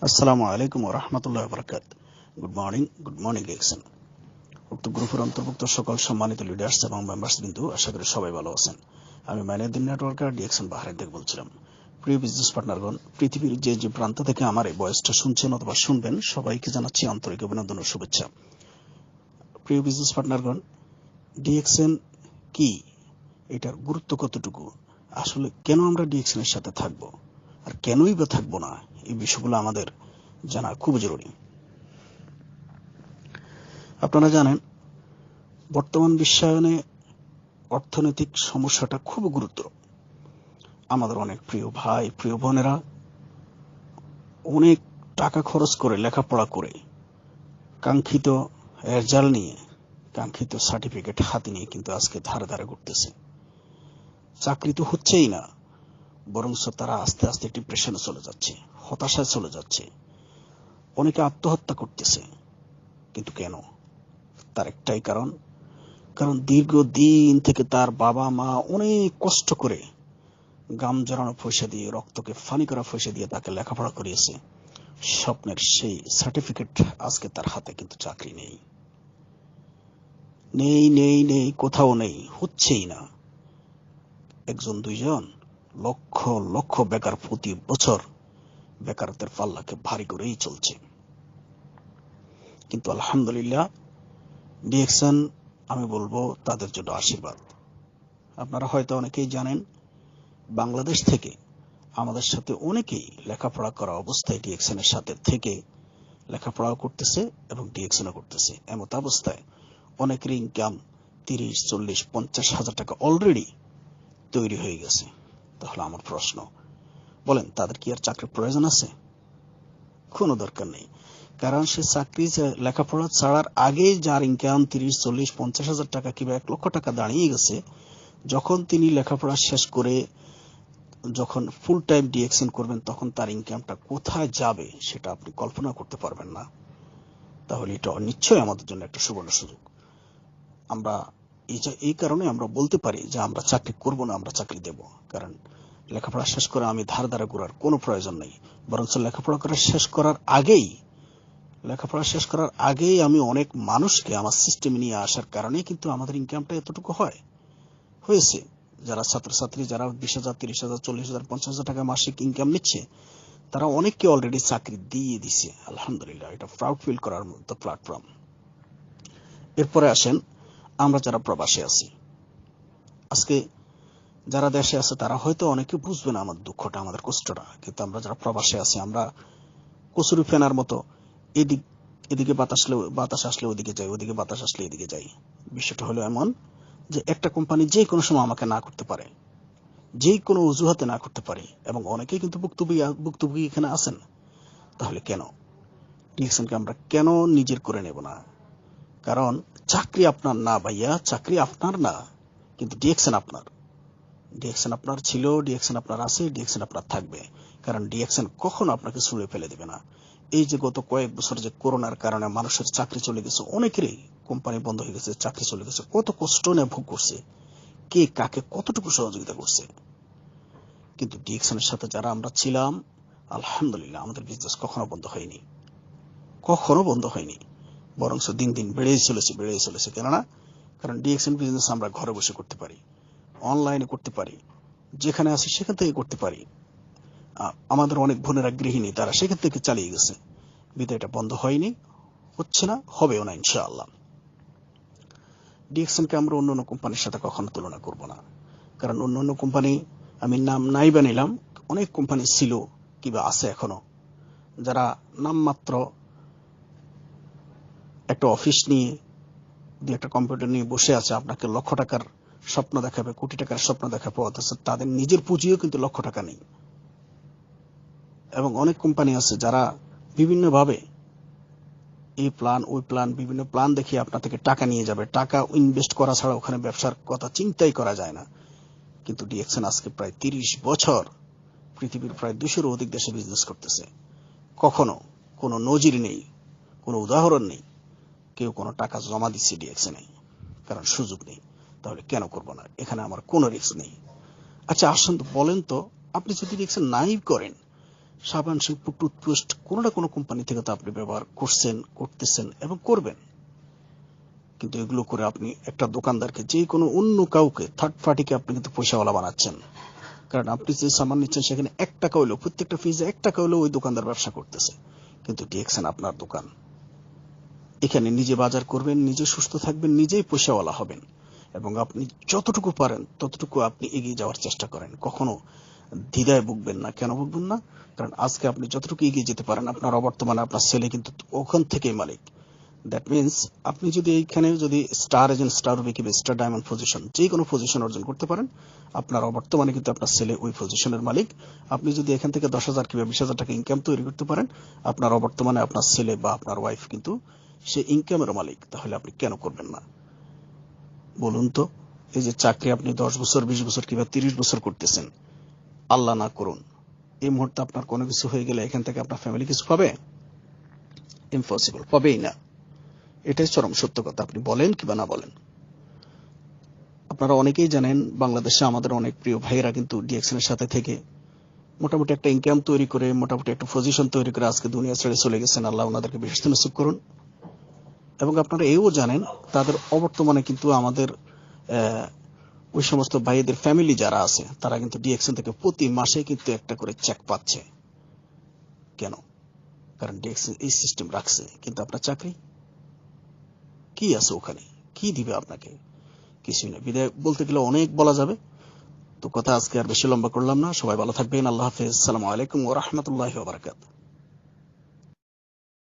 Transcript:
আসসালামু আলাইকুম ওয়া রাহমাতুল্লাহি ওয়া বারাকাতুহু। Good morning DXN. উক্ত গ্রুপের অন্তর্ভুক্ত সকল সম্মানিত লিডার্স এবং মেম্বার্স বিন্দু, আশা করি সবাই ভালো আছেন। আমি মাইনুদ্দিন নেটওয়ার্কার ডিএক্সএন বাহরাইন থেকে বলছিলাম। প্রিয় বিজনেস পার্টনারগণ, পৃথিবীর যে যে প্রান্ত থেকে আমার এই ভয়েসটা শুনছেন অথবা শুনবেন, সবাইকে জানাচ্ছি আন্তরিক অভিনন্দন ও শুভেচ্ছা। প্রিয় বিজনেস পার্টনারগণ, ডিএক্সএন কি, এটার গুরুত্ব কতটুকু, আসলে কেন আমরা ডিএক্সএন এর সাথে থাকবো আর কেনই বা থাকবো না, এই বিষয়গুলো আমাদের জানা খুব জরুরি। আপনারা জানেন, বর্তমান বিশ্বায়নে অর্থনৈতিক সমস্যাটা খুব গুরুতর। আমাদের অনেক প্রিয় ভাই, প্রিয় বোনেরা অনেক টাকা খরচ করে লেখাপড়া করে কাঙ্ক্ষিত রেজাল্ট নিয়ে, কাঙ্ক্ষিত সার্টিফিকেট হাতে নিয়ে কিন্তু আজকে ধারে ধারে ঘুরতেছে। চাকরি তো হচ্ছেই না, বরং তারা আস্তে আস্তে ডিপ্রেশনে চলে যাচ্ছে, হতাশায় চলে যাচ্ছে, অনেকে আত্মহত্যা করতেছে। কিন্তু কেন? তার একটাই কারণ দীর্ঘদিন থেকে তার বাবা মা অনেক কষ্ট করে গাম জড়ানো পয়সা দিয়ে, রক্তকে ফানি করা পয়সা দিয়ে তাকে লেখাপড়া করিয়েছে। স্বপ্নের সেই সার্টিফিকেট আজকে তার হাতে কিন্তু চাকরি নেই, নেই নেই নেই, কোথাও নেই, হচ্ছেই না। একজন দুইজন, লক্ষ লক্ষ বেকার প্রতি বছর বেকারত্বের পাল্লাকে ভারী করেই চলছে। কিন্তু আলহামদুলিল্লাহ, ডিএক্সএন, আমি বলবো, তাদের জন্য আশীর্বাদ। আপনারা হয়তো অনেকেই জানেন, বাংলাদেশ থেকে আমাদের সাথে অনেকেই লেখাপড়া করা অবস্থায় ডিএক্সএন এর সাথে থেকে লেখাপড়াও করতেছে এবং ডিএক্সএনও করতেছে। এমত অবস্থায় অনেকের ইনকাম 30, 40, 50 হাজার টাকা অলরেডি তৈরি হয়ে গেছে। তাহলে আমার প্রশ্ন, বলেন তাদের কি আর চাকরির প্রয়োজন আছে? কোনো দরকার নেই। কারণ সে চাকরি, লেখাপড়া ছাড়ার আগেই যার ইনকাম 30, 40, 50 হাজার টাকা কিংবা 1 লক্ষ টাকা দাঁড়িয়ে গেছে, যখন তিনি লেখাপড়া শেষ করে যখন ফুল টাইম ডিএক্সএন করবেন, তখন তার ইনকামটা কোথায় যাবে সেটা আপনি কল্পনা করতে পারবেন না। তাহলে এটা নিশ্চয়ই আমাদের জন্য একটা সুবর্ণ সুযোগ। আমরা এই কারণে আমরা বলতে পারি যে আমরা চাকরি করব না, আমরা চাকরি দেব। কারণ লেখাপড়া শেষ করে আমি ধার ধারে ঘোরার কোনো প্রয়োজন নেই, বরং লেখাপড়া শেষ করার আগেই আমি অনেক মানুষকে আমার সিস্টেমে নিয়ে আসার কারণে কিন্তু আমাদের ইনকামটা এতটুকু হয়েছে। যারা ছাত্রছাত্রী, যারা 20,000, 30,000, 40,000, 50,000 টাকা মাসিক ইনকাম নিচ্ছে, তারা অনেককে অলরেডি চাকরি দিয়ে দিছে। আলহামদুলিল্লাহ, এটা প্রাউড ফিল করার মতো প্ল্যাটফর্ম। এরপরে আসেন আমরা যারা প্রবাসে আছি। আজকে যারা দেশে আছে তারা হয়তো অনেকে বুঝবে না আমাদের দুঃখটা, আমাদের কষ্টটা, কিন্তু আমরা যারা প্রবাসে আছি, আমরা কচুরি ফেনার মতো এদিকে বাতাস আসলে ওদিকে যাই, ওদিকে বাতাস আসলে এদিকে যাই। বিষয়টা হলো এমন যে একটা কোম্পানি যে কোনো সময় আমাকে না করতে পারে, যে কোনো অজুহাতে না করতে পারে, এবং অনেকেই কিন্তু ভুক্তভোগী এখানে আছেন। তাহলে কেন ডিএক্সএনকে আমরা কেন নিজের করে নেব না? কারণ চাকরি আপনার না ভাইয়া, চাকরি আপনার না, কিন্তু ডিএক্সএন আপনার। ডিএক্সএন আপনার ছিল, ডিএক্সএন আপনার আছে, ডিএক্সএন আপনার থাকবে। কারণ ডিএক্সএন কখনো আপনাকে ছুঁড়ে ফেলে দেবে না। এই যে গত কয়েক বছর যে করোনার কারণে মানুষের চাকরি চলে গেছে, অনেকেরই কোম্পানি বন্ধ হয়ে গেছে, চাকরি চলে গেছে, কত কষ্ট নিয়ে ভোগ করছে, কে কাকে কতটুকু সহযোগিতা করছে। কিন্তু ডিএক্সএন এর সাথে যারা আমরা ছিলাম, আলহামদুলিল্লাহ, আমাদের বিজনেস কখনো বন্ধ হয়নি, বরং দিন দিন বেড়েই চলেছে। কারণ ডিএক্সএন বিজনেস আমরা ঘরে বসে করতে পারি, অনলাইনে করতে পারি, যেখানে আছি সেখান থেকে করতে পারি। আমাদের অনেক বোনেরা গৃহিণী, তারা সেখান থেকে চালিয়ে গেছে, বিধায় এটা বন্ধ হয়নি, হচ্ছে না, হবেও না ইনশাআল্লাহ। ডিএক্সএনকে আমরা অন্যান্য কোম্পানির সাথে কখনো তুলনা করব না। কারণ অন্যান্য কোম্পানি, আমি নাম নাই বা নিলাম, অনেক কোম্পানি ছিল কিংবা আছে এখনো, যারা নামমাত্র একটা অফিস নিয়ে, একটা কম্পিউটার নিয়ে বসে আছে, আপনাকে লক্ষ টাকার স্বপ্ন দেখাবে, কোটি টাকার স্বপ্ন দেখাবে, অথচ তাদের নিজের পুঁজিও কিন্তু লক্ষ টাকা নেই। এবং অনেক কোম্পানি আছে যারা বিভিন্নভাবে এই প্ল্যান ওই প্ল্যান, বিভিন্ন প্ল্যান দেখিয়ে আপনার থেকে টাকা নিয়ে যাবে। টাকা ইনভেস্ট করা ছাড়া ওখানে ব্যবসার কথা চিন্তাই করা যায় না। কিন্তু ডিএক্সএন আজকে প্রায় 30 বছর পৃথিবীর প্রায় 200-এর অধিক দেশে বিজনেস করতেছে। কখনো কোনো নজির নেই, কোনো উদাহরণ নেই কেউ কোনো টাকা জমা দিচ্ছে ডিএক্সএনে, কারণ সুযোগ নেই। তাহলে কেন করব না? এখানে আমার কোনো রিস্ক নেই। আচ্ছা আসুন তো, বলেন তো, আপনি যদি ডিএক্সএন নাই করেন, সাবান, শ্যাম্পু, টুথপেস্ট কোনো না কোনো কোম্পানি থেকে তো আপনি ব্যবহার করছেন, করতেছেন এবং করবেন। কিন্তু এগুলো করে আপনি একটা দোকানদারকে, যে কোনো অন্য কাউকে, থার্ড পার্টিকে আপনি কিন্তু পয়সাওয়ালা বানাচ্ছেন। কারণ আপনি যে সামান নিচ্ছেন সেখানে 1 টাকা হইলেও, প্রত্যেকটা ফিজে 1 টাকা হইলেও ওই দোকানদার ব্যবসা করতেছে। কিন্তু ডিএক্সএন আপনার দোকান। এখানে নিজে বাজার করবেন, নিজে সুস্থ থাকবেন, নিজেই পয়সাওয়ালা হবেন এবং আপনি যতটুকু পারেন ততটুকু আপনি এগিয়ে যাওয়ার চেষ্টা করেন। কখনো দ্বিধায় ভুগবেন না। কেন ভুগবেন না? কারণ আজকে আপনি যতটুকু এগিয়ে যেতে পারেন, আপনার অবর্তমানে আপনার ছেলে কিন্তু ওখান থেকেই মালিক। দ্যাট মিনস আপনি যদি এইখানে যদি স্টার এজেন্ট, স্টার রুবি কিংবা স্টার ডায়মন্ড পজিশন, যে কোনো পজিশন অর্জন করতে পারেন, আপনার অবর্তমানে কিন্তু আপনার ছেলে ওই পজিশনের মালিক। আপনি যদি এখান থেকে 10,000 কিংবা 20,000 টাকা ইনকাম তৈরি করতে পারেন, আপনার অবর্তমানে আপনার ছেলে বা আপনার ওয়াইফ কিন্তু সে ইনকামের মালিক। তাহলে আপনি কেন করবেন না বলুন তো? এই যে চাকরি আপনি 10 বছর, 20 বছর কিংবা 30 বছর করতেছেন, আল্লাহ না করুন এই মুহূর্তে আপনার কোনো কিছু হয়ে গেলে এখান থেকে আপনার ফ্যামিলি কিছু পাবে? ইম্পসিবল, পাবেই না। এটাই চরম সত্য কথা, আপনি বলেন কিংবা না বলেন। আপনারা অনেকেই জানেন, বাংলাদেশে আমাদের অনেক প্রিয় ভাইয়েরা কিন্তু ডিএক্সএন এর সাথে থেকে মোটামুটি একটা ইনকাম তৈরি করে, মোটামুটি একটা পজিশন তৈরি করে আজকে দুনিয়া ছেড়ে চলে গেছেন। আল্লাহ ওনাদেরকে বেহেশতে নসিব করুন। এবং আপনারা এও জানেন, তাদের অবর্তমানে কিন্তু আমাদের ওই সমস্ত ভাইদের ফ্যামিলি যারা আছে, তারা কিন্তু ডিএক্সএন থেকে প্রতি মাসে কিন্তু একটা করে চেক পাচ্ছে। কেন? কারণ ডিএক্সএন এই সিস্টেম রাখছে। কিন্তু আপনার চাকরি কি আছে ওখানে? কি দিবে আপনাকে? কিছুই না। বিদায় বলতে গেলে অনেক বলা যাবে, তো কথা আজকে আর বেশি লম্বা করলাম না। সবাই ভালো থাকবেন। আল্লাহ হাফেজ। আসসালামু আলাইকুম ওয়া রাহমাতুল্লাহি ওয়া বারাকাতুহু।